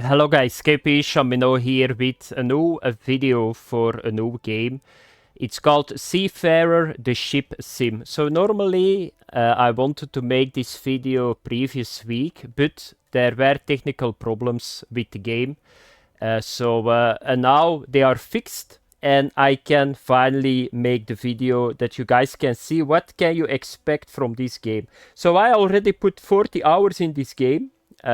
Hello guys, KP Shamino here with a new video for a new game. It's called Seafarer, the ship sim. So normally I wanted to make this video previous week, but there were technical problems with the game. And now they are fixed and I can finally make the video that you guys can see what can you expect from this game. So I already put 40 hours in this game.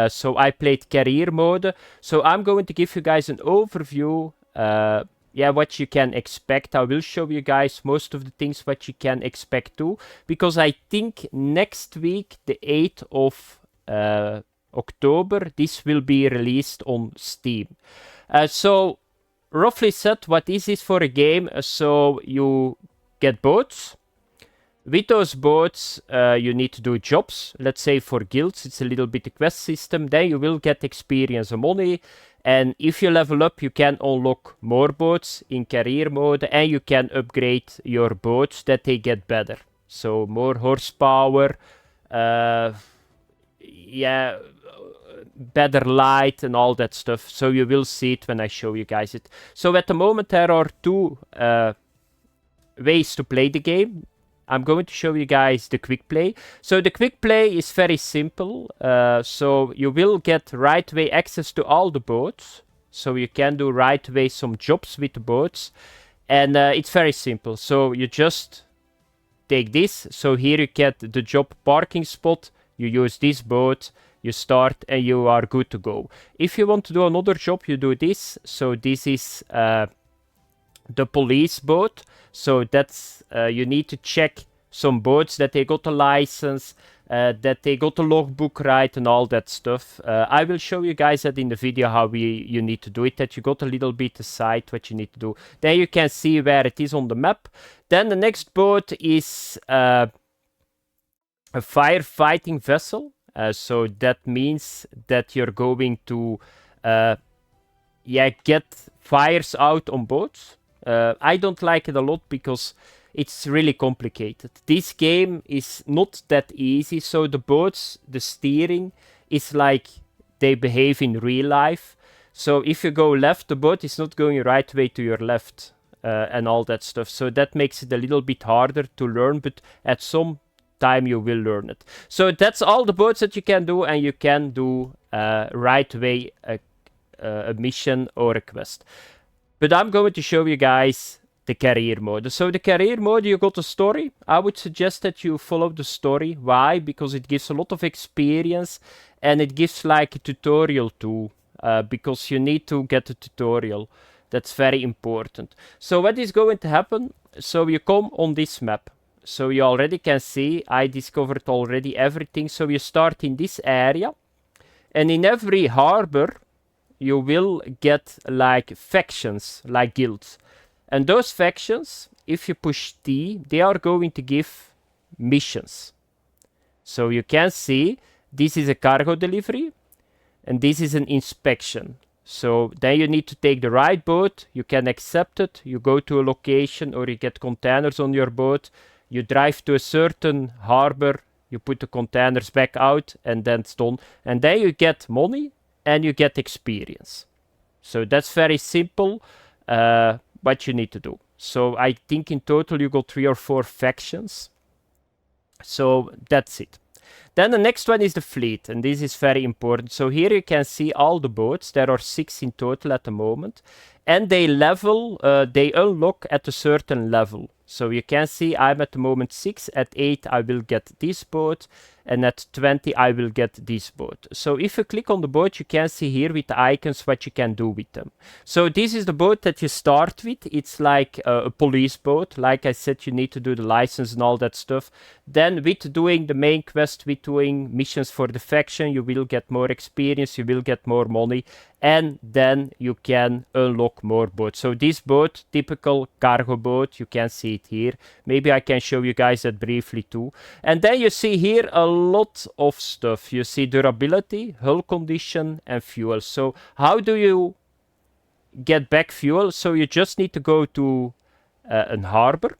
So I played career mode. So I'm going to give you guys an overview. What you can expect. I will show you guys most of the things what you can expect too. Because I think next week, the 8th of October, this will be released on Steam. So roughly said, what is this for a game? So you get boats. With those boats, you need to do jobs. Let's say for guilds, it's a little bit a quest system. Then you will get experience and money. And if you level up, you can unlock more boats in career mode. And you can upgrade your boats that they get better. So more horsepower. Better light and all that stuff. So you will see it when I show you guys it. So at the moment, there are two ways to play the game. I'm going to show you guys the quick play. So the quick play is very simple. So you will get right away access to all the boats. So you can do right away some jobs with the boats. And it's very simple. So you just take this. So here you get the job parking spot. You use this boat. You start and you are good to go. If you want to do another job, you do this. So this is the police boat. So that's you need to check some boats that they got a license, that they got a logbook right and all that stuff. I will show you guys that in the video how you need to do it, that you got a little bit aside what you need to do. Then you can see where it is on the map. Then the next boat is a firefighting vessel. So that means that you're going to get fires out on boats. I don't like it a lot because it's really complicated. This game is not that easy. So the boats, the steering is like they behave in real life. So if you go left, the boat is not going right way to your left and all that stuff. So that makes it a little bit harder to learn, but at some time you will learn it. So that's all the boats that you can do, and you can do right away a mission or a quest. But I'm going to show you guys the career mode. So the career mode, you got a story. I would suggest that you follow the story. Why? Because it gives a lot of experience and it gives like a tutorial too. Because you need to get a tutorial. That's very important. So what is going to happen? So you come on this map. So you already can see I discovered already everything. So you start in this area. And in every harbor, you will get like factions, like guilds. And those factions, if you push T, they are going to give missions. So you can see this is a cargo delivery and this is an inspection. So then you need to take the right boat, you can accept it, you go to a location or you get containers on your boat, you drive to a certain harbor, you put the containers back out and then it's done. And then you get money and you get experience. So that's very simple what you need to do. So I think in total you got 3 or 4 factions. So that's it. Then the next one is the fleet, and this is very important. So here you can see all the boats. There are 6 in total at the moment. And they they unlock at a certain level. So you can see I'm at the moment 6. At 8 I will get this boat. And at 20 I will get this boat. So if you click on the boat, you can see here with the icons what you can do with them. So this is the boat that you start with. It's like a police boat. Like I said, you need to do the license and all that stuff. Then with doing the main quest, with doing missions for the faction, you will get more experience, you will get more money. And then you can unlock more boats. So this boat, typical cargo boat, you can see it here. Maybe I can show you guys that briefly too. And then you see here a lot of stuff. You see durability, hull condition, and fuel. So how do you get back fuel? So you just need to go to an harbor.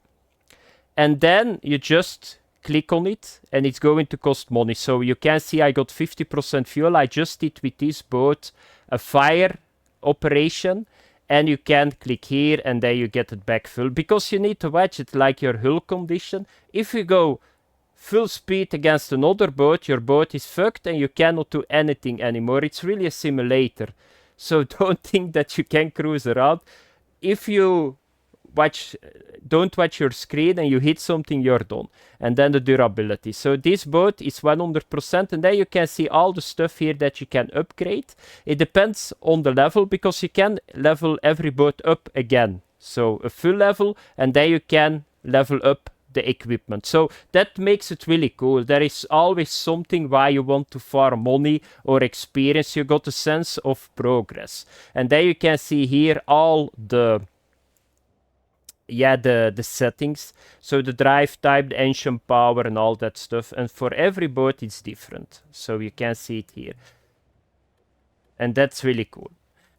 And then you just click on it and it's going to cost money. So you can see I got 50% fuel. I just did with this boat a fire operation, and you can click here and then you get it back full, because you need to watch it like your hull condition. If you go full speed against another boat, your boat is fucked and you cannot do anything anymore. It's really a simulator, so don't think that you can cruise around. If you don't watch your screen and you hit something, you're done. And then the durability. So this boat is 100%, and then you can see all the stuff here that you can upgrade. It depends on the level, because you can level every boat up again. So a full level, and then you can level up the equipment. So that makes it really cool. There is always something why you want to farm money or experience. You got a sense of progress. And then you can see here all the settings. So the drive type, the engine power, and all that stuff. And for every boat it's different. So you can see it here. And that's really cool.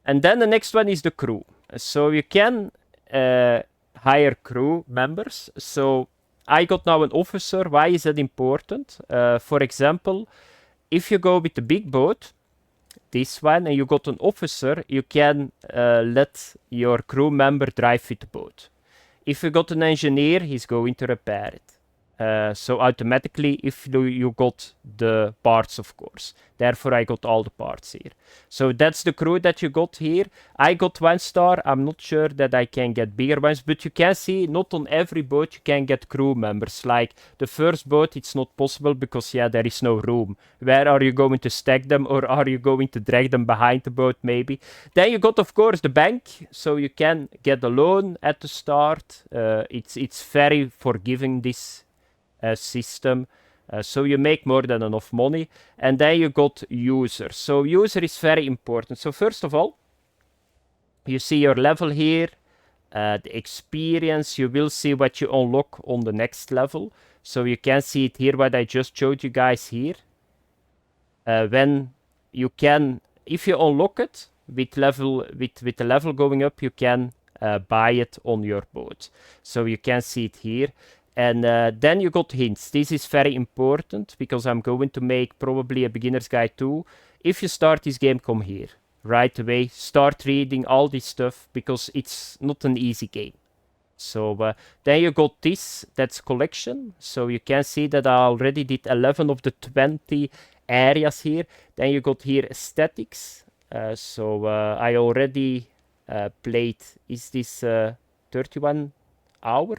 And then the next one is the crew. So you can hire crew members. So I got now an officer. Why is that important? For example, if you go with the big boat, this one, and you got an officer, you can let your crew member drive with the boat. If you got an engineer, he's going to repair it. So automatically, if you got the parts, of course. Therefore, I got all the parts here. So that's the crew that you got here. I got 1 star. I'm not sure that I can get bigger ones, but you can see not on every boat you can get crew members. Like the first boat, it's not possible because, yeah, there is no room. Where are you going to stack them, or are you going to drag them behind the boat, maybe? Then you got, of course, the bank. So you can get a loan at the start. It's very forgiving, this system. So you make more than enough money. And then you got user. So user is very important. So first of all, you see your level here, the experience. You will see what you unlock on the next level. So you can see it here, what I just showed you guys here. When you can, if you unlock it with the level going up, you can buy it on your boat. So you can see it here. And then you got hints. This is very important, because I'm going to make probably a beginner's guide too. If you start this game, come here right away. Start reading all this stuff, because it's not an easy game. So then you got this, that's collection. So you can see that I already did 11 of the 20 areas here. Then you got here aesthetics. So I already played, is this 31 hour?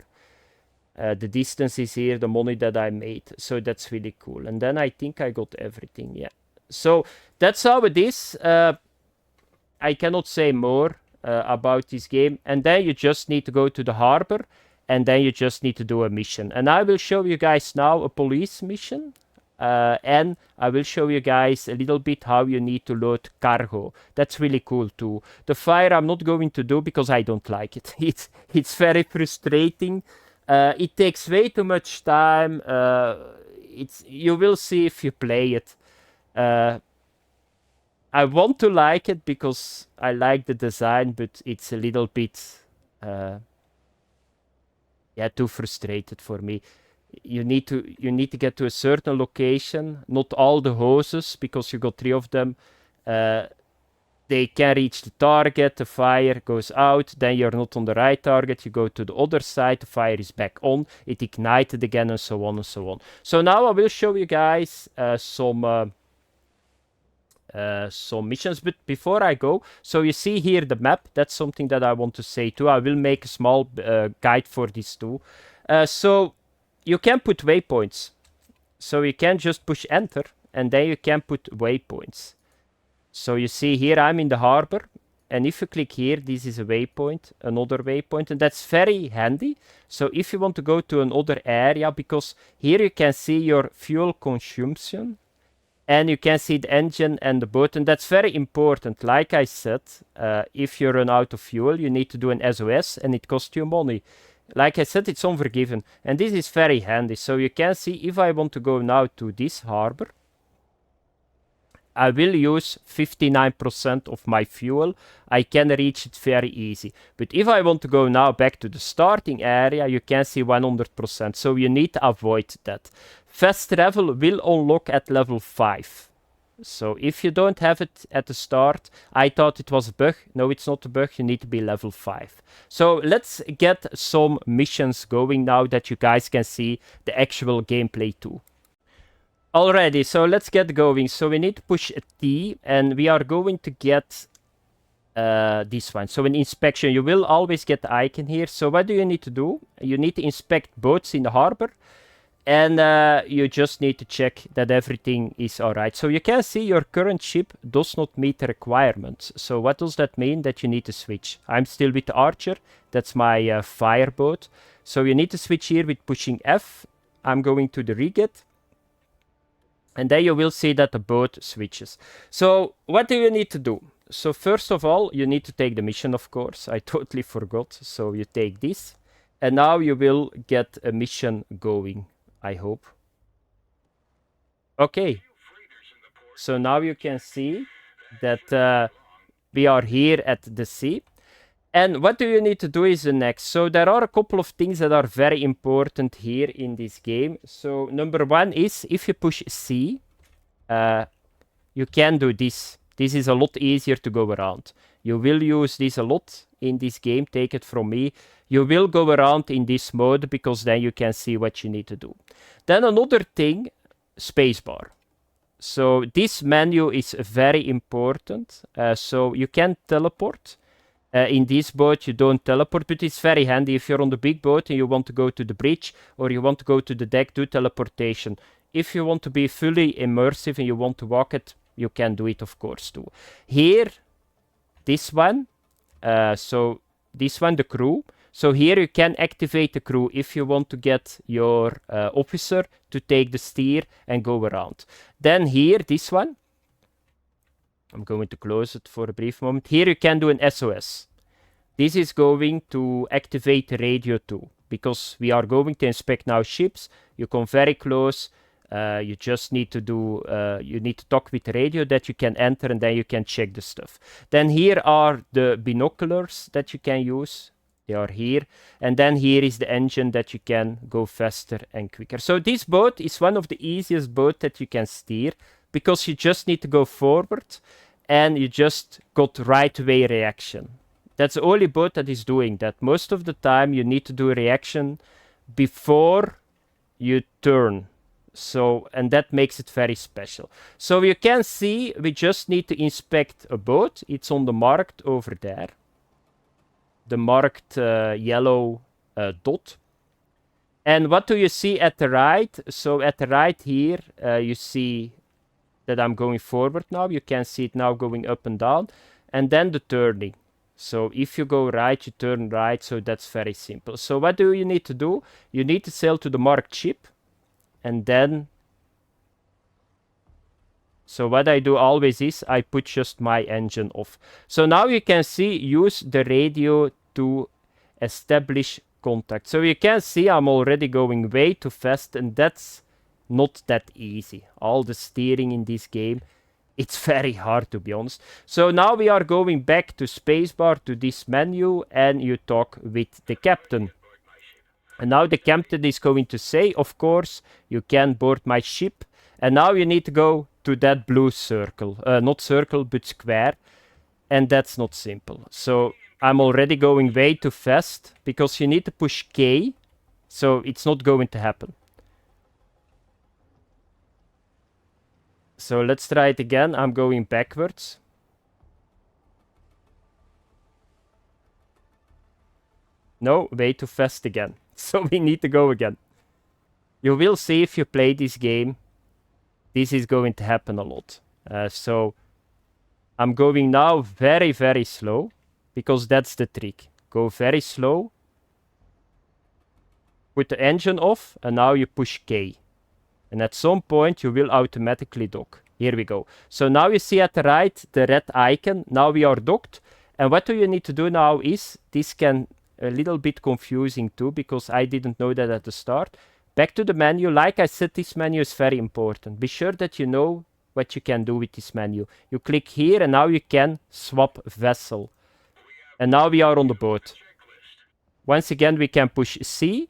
The distance is here, the money that I made. So that's really cool. And then I think I got everything, yeah. So that's how it is. I cannot say more about this game. And then you just need to go to the harbor, and then you just need to do a mission. And I will show you guys now a police mission. And I will show you guys a little bit how you need to load cargo. That's really cool too. The fire I'm not going to do because I don't like it. It's very frustrating. It takes way too much time. You will see if you play it. I want to like it because I like the design, but it's a little bit too frustrated for me. You need to get to a certain location, not all the hoses, because you got 3 of them. They can reach the target, the fire goes out, then you're not on the right target, you go to the other side, the fire is back on, it ignited again, and so on and so on. So now I will show you guys some missions, but before I go, so you see here the map, that's something that I want to say too. I will make a small guide for this too. So you can put waypoints. So you can just push enter, and then you can put waypoints. So you see here I'm in the harbor, and if you click here, this is a waypoint, another waypoint, and that's very handy. So if you want to go to another area, because here you can see your fuel consumption, and you can see the engine and the boat, and that's very important. Like I said, if you run out of fuel, you need to do an SOS, and it costs you money. Like I said, it's unforgiven, and this is very handy. So you can see if I want to go now to this harbor, I will use 59% of my fuel. I can reach it very easy. But if I want to go now back to the starting area, you can see 100%. So you need to avoid that. Fast travel will unlock at level 5. So if you don't have it at the start, I thought it was a bug. No, it's not a bug. You need to be level 5. So let's get some missions going now that you guys can see the actual gameplay too. Alrighty, so let's get going. So we need to push a T, and we are going to get this one. So in inspection, you will always get the icon here. So what do you need to do? You need to inspect boats in the harbor, and you just need to check that everything is alright. So you can see your current ship does not meet the requirements. So what does that mean? That you need to switch. I'm still with the Archer. That's my fire boat. So you need to switch here with pushing F. I'm going to the reget. And then you will see that the boat switches. So what do you need to do? So first of all, you need to take the mission, of course. I totally forgot. So you take this. And now you will get a mission going, I hope. Okay. So now you can see that we are here at the sea. And what do you need to do is the next. So there are a couple of things that are very important here in this game. So number one is if you push C, you can do this. This is a lot easier to go around. You will use this a lot in this game, take it from me. You will go around in this mode because then you can see what you need to do. Then another thing, spacebar. So this menu is very important. So you can teleport. In this boat, you don't teleport, but it's very handy if you're on the big boat and you want to go to the bridge or you want to go to the deck, do teleportation. If you want to be fully immersive and you want to walk it, you can do it, of course, too. Here, this one, so this one, the crew. So here you can activate the crew if you want to get your officer to take the steer and go around. Then here, this one. I'm going to close it for a brief moment. Here you can do an SOS. This is going to activate the radio too, because we are going to inspect now ships. You come very close. You just need to do, you need to talk with the radio that you can enter and then you can check the stuff. Then here are the binoculars that you can use. They are here. And then here is the engine that you can go faster and quicker. So this boat is one of the easiest boats that you can steer because you just need to go forward and you just got right away reaction. That's the only boat that is doing that. Most of the time you need to do a reaction before you turn. So, and that makes it very special. So you can see we just need to inspect a boat. It's on the marked over there. The marked yellow dot. And what do you see at the right? So at the right here, you see that I'm going forward now. You can see it now going up and down. And then the turning. So if you go right, you turn right. So that's very simple. So what do you need to do? You need to sail to the marked ship. And then, so what I do always is I put just my engine off. So now you can see, use the radio to establish contact. So you can see I'm already going way too fast, and that's not that easy. All the steering in this game, it's very hard, to be honest. So now we are going back to spacebar, to this menu, and you talk with the captain. And now the captain is going to say, of course, you can board my ship. And now you need to go to that blue circle. Not circle, but square. And that's not simple. So I'm already going way too fast because you need to push K. So it's not going to happen. So let's try it again. I'm going backwards. No, way too fast again. So we need to go again. You will see if you play this game, this is going to happen a lot. So I'm going now very, very slow, because that's the trick. Go very slow, put the engine off, and now you push K. And at some point you will automatically dock. Here we go. So now you see at the right the red icon. Now we are docked. And what do you need to do now is, this can a little bit confusing too, because I didn't know that at the start. Back to the menu. Like I said, this menu is very important. Be sure that you know what you can do with this menu. You click here and now you can swap vessel. And now we are on the boat. Once again, we can push C.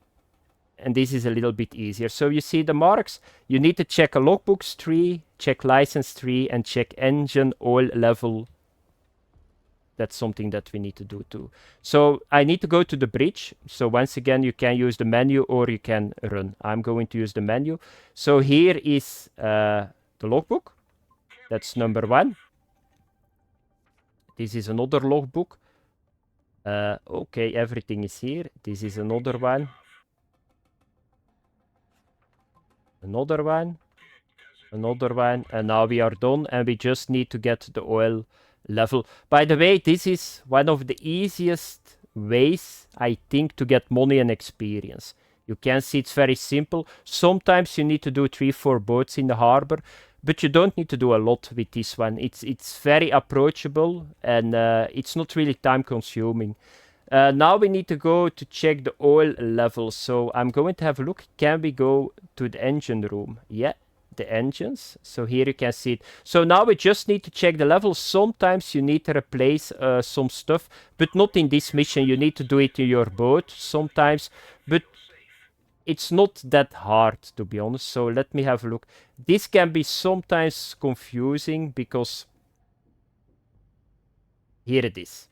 And this is a little bit easier. So you see the marks. You need to check a logbooks tree, check license tree, and check engine oil level. That's something that we need to do too. So I need to go to the bridge. So once again, you can use the menu or you can run. I'm going to use the menu. So here is the logbook. That's number 1. This is another logbook. Okay, everything is here. This is another one. Another one. Another one. And now we are done. And we just need to get the oil level. By the way, this is one of the easiest ways, I think, to get money and experience. You can see it's very simple. Sometimes you need to do 3-4 boats in the harbor, but you don't need to do a lot with this one. It's very approachable, and it's not really time consuming. Now we need to go to check the oil level. So I'm going to have a look. Can we go to the engine room? Yeah, the engines. So here you can see it. So now we just need to check the level. Sometimes you need to replace some stuff, but not in this mission. You need to do it in your boat sometimes, but it's not that hard, to be honest. So let me have a look. This can be sometimes confusing because here it is.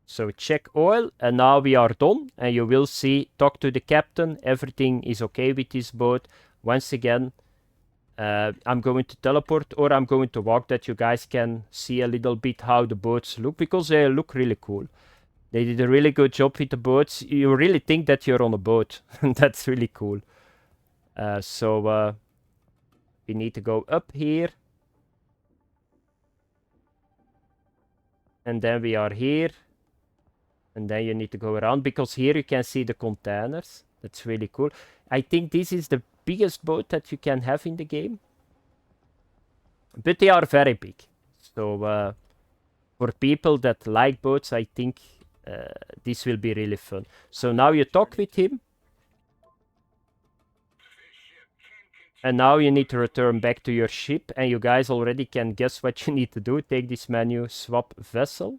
So check oil, and now we are done. And you will see, talk to the captain. Everything is okay with this boat. Once again, I'm going to teleport, or I'm going to walk, that you guys can see a little bit how the boats look, because they look really cool. They did a really good job with the boats. You really think that you're on a boat. That's really cool. So we need to go up here. And then we are here. And then you need to go around, because here you can see the containers. That's really cool. I think this is the biggest boat that you can have in the game. But they are very big. So for people that like boats, I think this will be really fun. So now you talk with him. And now you need to return back to your ship. And you guys already can guess what you need to do. Take this menu, swap vessel.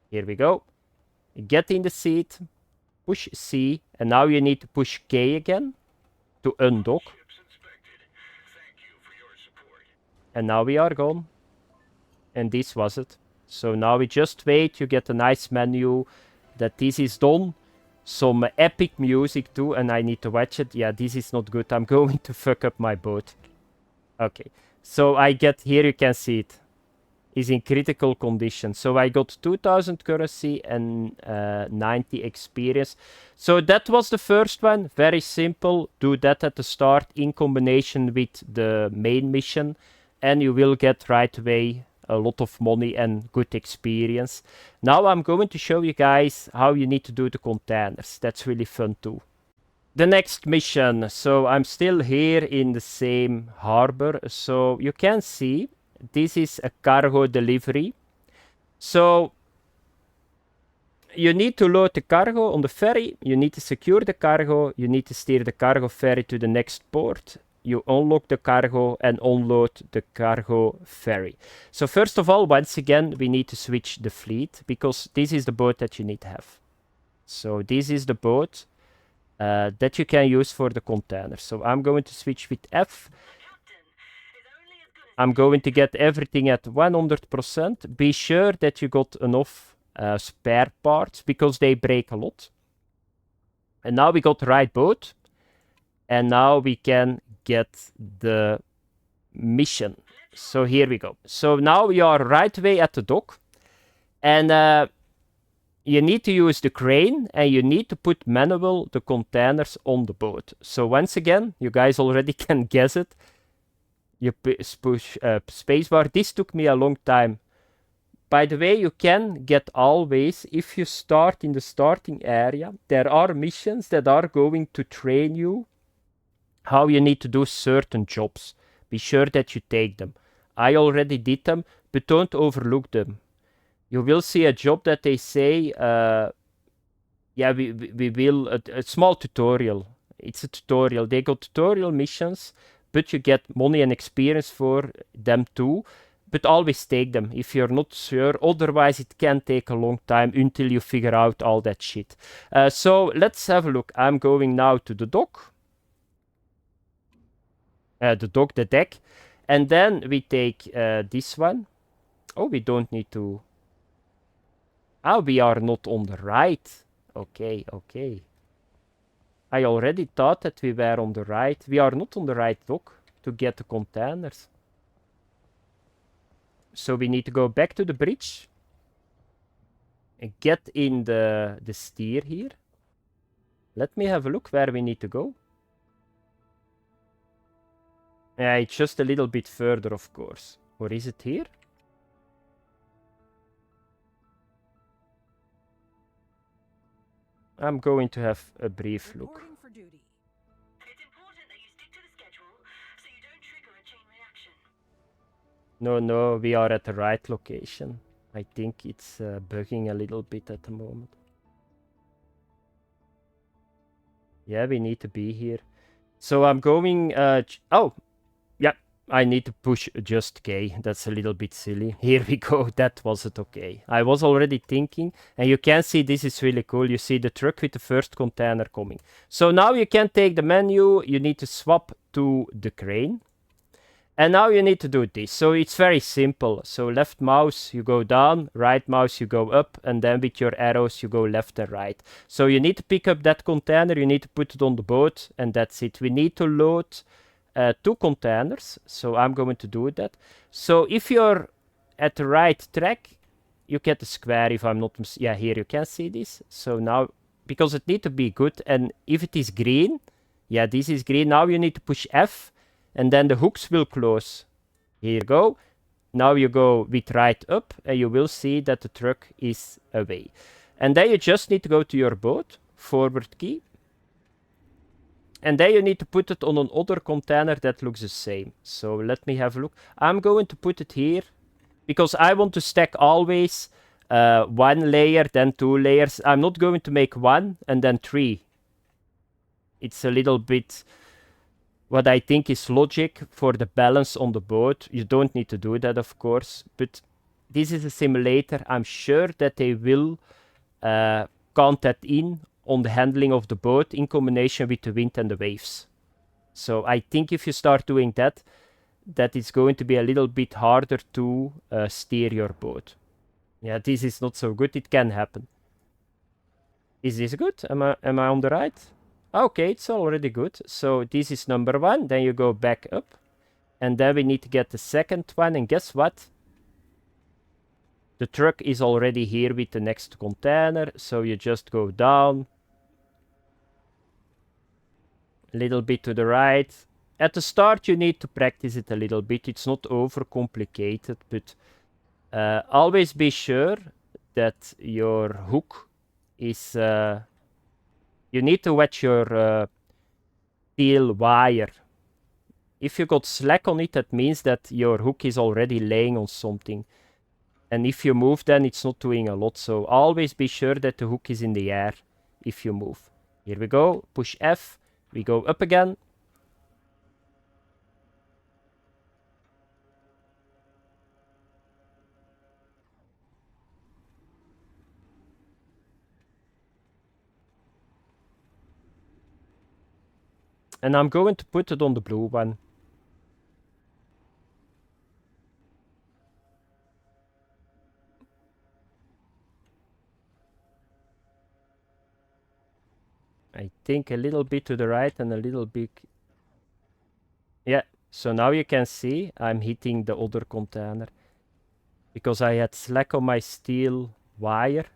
Here we go. Get in the seat. Push C. And now you need to push K again to undock. And now we are gone. And this was it. So now we just wait. You get a nice menu that this is done. Some epic music too, and I need to watch it. Yeah, this is not good. I'm going to fuck up my boat. Okay, so I get here, you can see it is in critical condition. So I got 2000 currency and 90 experience. So that was the first one. Very simple. Do that at the start in combination with the main mission, and you will get right away a lot of money and good experience. Now I'm going to show you guys how you need to do the containers. That's really fun too. The next mission. So I'm still here in the same harbor. So you can see this is a cargo delivery. So you need to load the cargo on the ferry. You need to secure the cargo. You need to steer the cargo ferry to the next port. You unlock the cargo and unload the cargo ferry. So first of all, once again, we need to switch the fleet, because this is the boat that you need to have. So this is the boat that you can use for the container. So I'm going to switch with F. I'm going to get everything at 100%. Be sure that you got enough spare parts, because they break a lot. And now we got the right boat. And now we can get the mission. So here we go. So now we are right away at the dock. And you need to use the crane, and you need to put manual the containers on the boat. So once again, you guys already can guess it. You push spacebar. This took me a long time. By the way, you can get always, if you start in the starting area, there are missions that are going to train you how you need to do certain jobs. Be sure that you take them. I already did them, but don't overlook them. You will see a job that they say, yeah, we will, a small tutorial. It's a tutorial. They got tutorial missions, but you get money and experience for them too. But always take them if you're not sure. Otherwise, it can take a long time until you figure out all that shit. So let's have a look. I'm going now to the dock. The deck. And then we take this one. Oh, we don't need to... Ah, we are not on the right. Okay, okay. I already thought that we were on the right. We are not on the right dock to get the containers. So we need to go back to the bridge. And get in the steer here. Let me have a look where we need to go. Yeah, it's just a little bit further, of course. Or is it here? I'm going to have a brief look. No, we are at the right location. I think it's bugging a little bit at the moment. Yeah, we need to be here. So I'm going... oh, yeah, I need to push just K. That's a little bit silly. Here we go. That wasn't okay. I was already thinking. And you can see this is really cool. You see the truck with the first container coming. So now you can take the menu. You need to swap to the crane. And now you need to do this. So it's very simple. So left mouse, you go down. Right mouse, you go up. And then with your arrows, you go left and right. So you need to pick up that container. You need to put it on the boat. And that's it. We need to load 2 containers. So I'm going to do that. So if you're at the right track, you get a square. If I'm not... Yeah, here you can see this. So now, because it needs to be good. And if it is green, yeah, this is green. Now you need to push F. And then the hooks will close. Here you go. Now you go with right up. And you will see that the truck is away. And then you just need to go to your boat. Forward key. And then you need to put it on another container that looks the same. So let me have a look. I'm going to put it here. Because I want to stack always 1 layer, then 2 layers. I'm not going to make 1 and then 3. It's a little bit... What I think is logic for the balance on the boat. You don't need to do that, of course. But this is a simulator. I'm sure that they will count that in on the handling of the boat in combination with the wind and the waves. So I think if you start doing that, that it's going to be a little bit harder to steer your boat. Yeah, this is not so good. It can happen. Is this good? Am I on the right? Okay, it's already good. So this is number 1. Then you go back up. And then we need to get the second one. And guess what? The truck is already here with the next container. So you just go down. A little bit to the right. At the start you need to practice it a little bit. It's not over complicated. But always be sure that your hook is... you need to watch your steel wire. If you got slack on it, that means that your hook is already laying on something. And if you move, then it's not doing a lot. So always be sure that the hook is in the air if you move. Here we go. Push F. We go up again. And I'm going to put it on the blue one. I think a little bit to the right and a little bit... Yeah, so now you can see I'm hitting the other container. Because I had slack on my steel wire.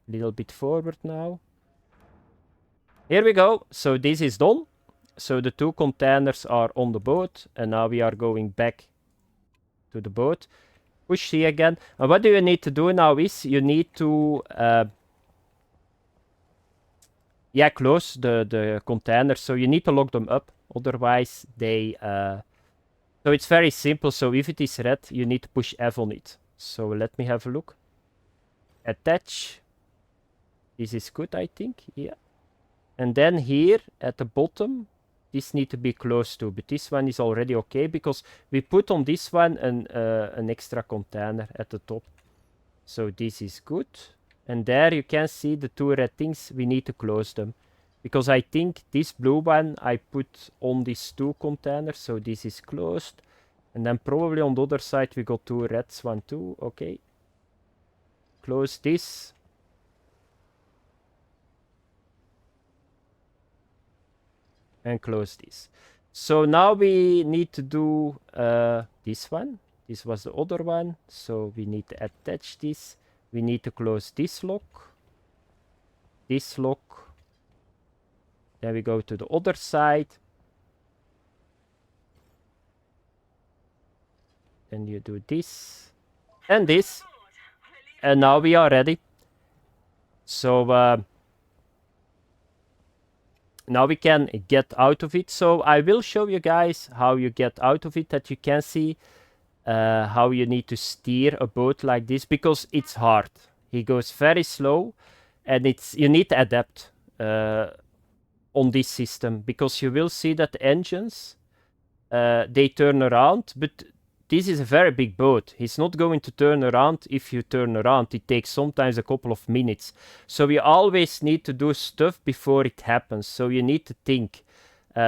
A little bit forward now. Here we go. So this is done. So the 2 containers are on the boat. And now we are going back to the boat. Push C again. And what do you need to do now is you need to... yeah, close the containers. So you need to lock them up. Otherwise they... So it's very simple. So if it is red, you need to push F on it. So let me have a look. Attach. This is good, I think. Yeah. And then here at the bottom, This need to be close to, but this one is already okay because we put on this one an extra container at the top. So this is good. And there you can see the two red things. We need to close them. Because I think this blue one I put on these two containers. So this is closed. And then probably on the other side we got two reds. 1, 2. Okay. Close this. And close this. So now we need to do this one. This was the other one. So we need to attach this. We need to close this lock. This lock. Then we go to the other side. Then you do this. And this. And now we are ready. So now we can get out of it. So I will show you guys how you get out of it, that you can see how you need to steer a boat like this, because it's hard. He goes very slow, and you need to adapt on this system, because you will see that the engines they turn around, but this is a very big boat. He's not going to turn around if you turn around. It takes sometimes a couple of minutes. So you always need to do stuff before it happens. So you need to think.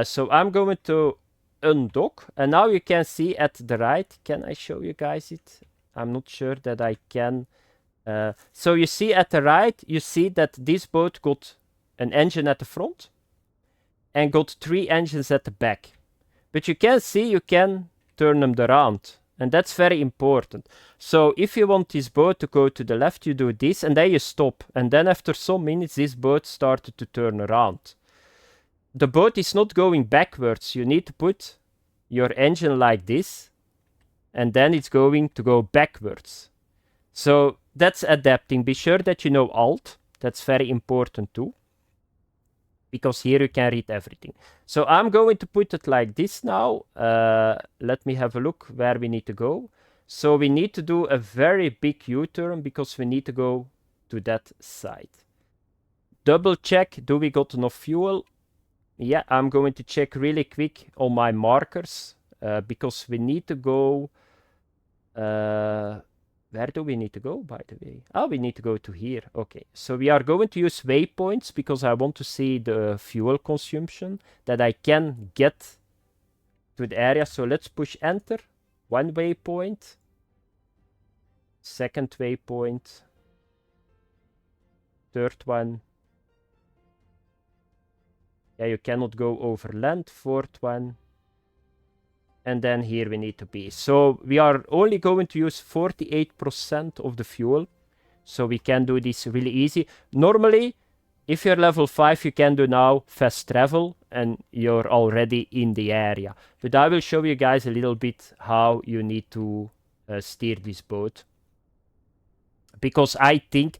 So I'm going to undock. And now you can see at the right. Can I show you guys it? I'm not sure that I can. So you see at the right, you see that this boat got an engine at the front and got 3 engines at the back. But you can see you can turn them around, and that's very important. So if you want this boat to go to the left, you do this, and then you stop, and then after some minutes this boat started to turn around. The boat is not going backwards. You need to put your engine like this, and then it's going to go backwards. So that's adapting. Be sure that you know Alt. That's very important too, because here you can read everything. So I'm going to put it like this now. Let me have a look where we need to go. So we need to do a very big U-turn, because we need to go to that side. Double check, do we got enough fuel? Yeah, I'm going to check really quick on my markers, because we need to go... where do we need to go, by the way? Oh, we need to go to here. Okay, so we are going to use waypoints, because I want to see the fuel consumption that I can get to the area. So let's push enter. 1 waypoint. 2nd waypoint. 3rd one. Yeah, you cannot go over land. 4th one. And then here we need to be. So we are only going to use 48% of the fuel. So we can do this really easy. Normally, if you're level 5, you can do now fast travel, and you're already in the area. But I will show you guys a little bit how you need to steer this boat. Because I think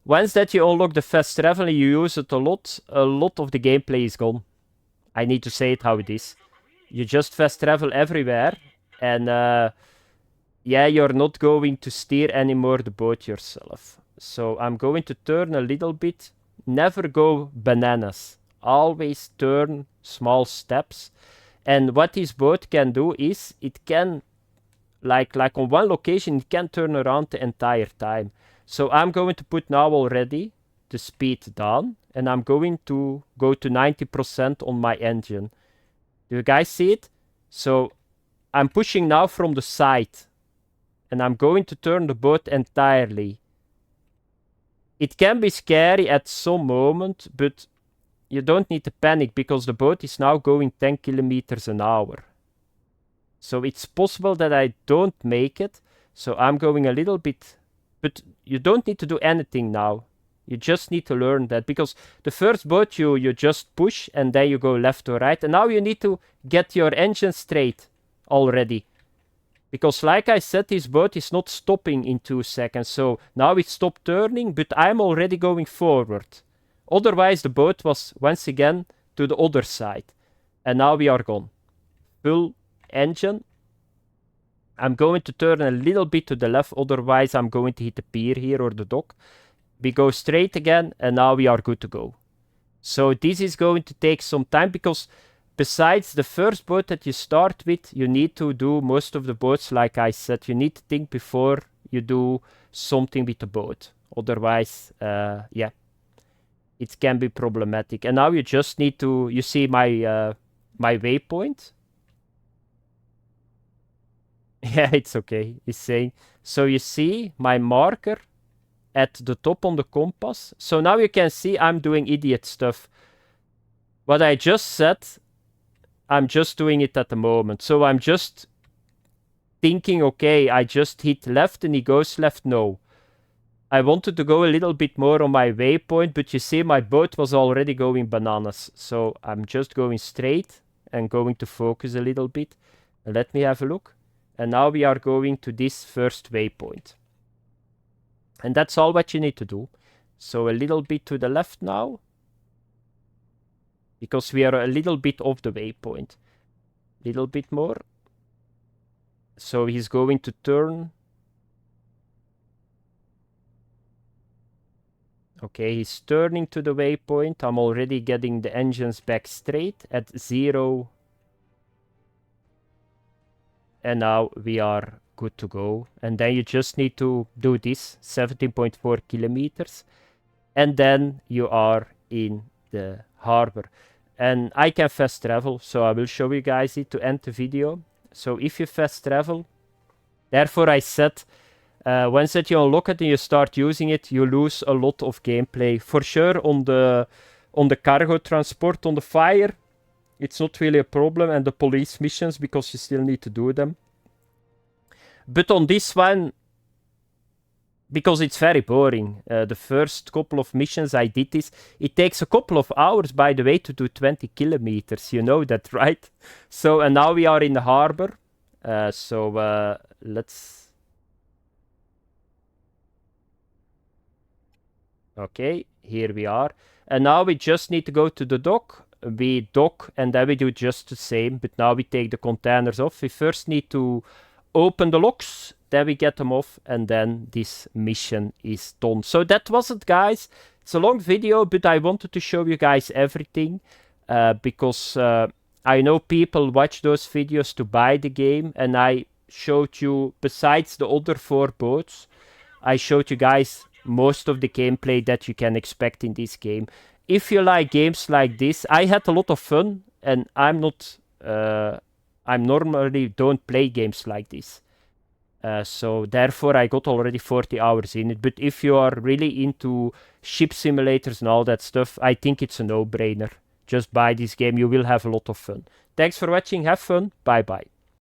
once that you unlock the fast travel and you use it a lot of the gameplay is gone. I need to say it how it is. You just fast travel everywhere, and yeah, you're not going to steer anymore the boat yourself. So I'm going to turn a little bit. Never go bananas. Always turn small steps. And what this boat can do is, it can, like on one location, it can turn around the entire time. So I'm going to put now already the speed down, and I'm going to go to 90% on my engine. Do you guys see it? So I'm pushing now from the side, and I'm going to turn the boat entirely. It can be scary at some moment, but you don't need to panic, because the boat is now going 10 kilometers an hour. So it's possible that I don't make it. So I'm going a little bit, but you don't need to do anything now. You just need to learn that, because the first boat you just push, and then you go left or right. And now you need to get your engine straight already. Because like I said, this boat is not stopping in 2 seconds. So now it stopped turning, but I'm already going forward. Otherwise the boat was once again to the other side. And now we are gone. Full engine. I'm going to turn a little bit to the left, otherwise I'm going to hit the pier here or the dock. We go straight again, and now we are good to go. So this is going to take some time, because besides the first boat that you start with, you need to do most of the boats like I said. You need to think before you do something with the boat. Otherwise, yeah, it can be problematic. And now you just need to, you see my my waypoint. Yeah, it's okay. It's saying, so you see my marker at the top on the compass. So now you can see I'm doing idiot stuff. What I just said, I'm just doing it at the moment. So I'm just thinking, okay, I just hit left and he goes left. No. I wanted to go a little bit more on my waypoint, but you see my boat was already going bananas. So I'm just going straight and going to focus a little bit. Let me have a look. And now we are going to this first waypoint. And that's all what you need to do. So a little bit to the left now. Because we are a little bit off the waypoint. Little bit more. So he's going to turn. Okay, he's turning to the waypoint. I'm already getting the engines back straight at 0. And now we are good to go. And then you just need to do this, 17.4 kilometers. And then you are in the harbor. And I can fast travel, so I will show you guys it to end the video. So if you fast travel, therefore I said, once that you unlock it and you start using it, you lose a lot of gameplay. For sure on the cargo transport, on the fire, it's not really a problem, and the police missions, because you still need to do them. But on this one, because it's very boring, the first couple of missions I did this, it takes a couple of hours, by the way, to do 20 kilometers. You know that, right? So, and now we are in the harbor. Let's... Okay, here we are. And now we just need to go to the dock. We dock and then we do just the same, but now we take the containers off. We first need to open the locks, then we get them off, and then this mission is done. So that was it, guys. It's a long video, but I wanted to show you guys everything, because I know people watch those videos to buy the game, and I showed you, besides the other 4 boats, I showed you guys most of the gameplay that you can expect in this game. If you like games like this, I had a lot of fun, and I'm not, I normally don't play games like this. So therefore I got already 40 hours in it. But if you are really into ship simulators and all that stuff, I think it's a no-brainer. Just buy this game, you will have a lot of fun. Thanks for watching, have fun, bye bye.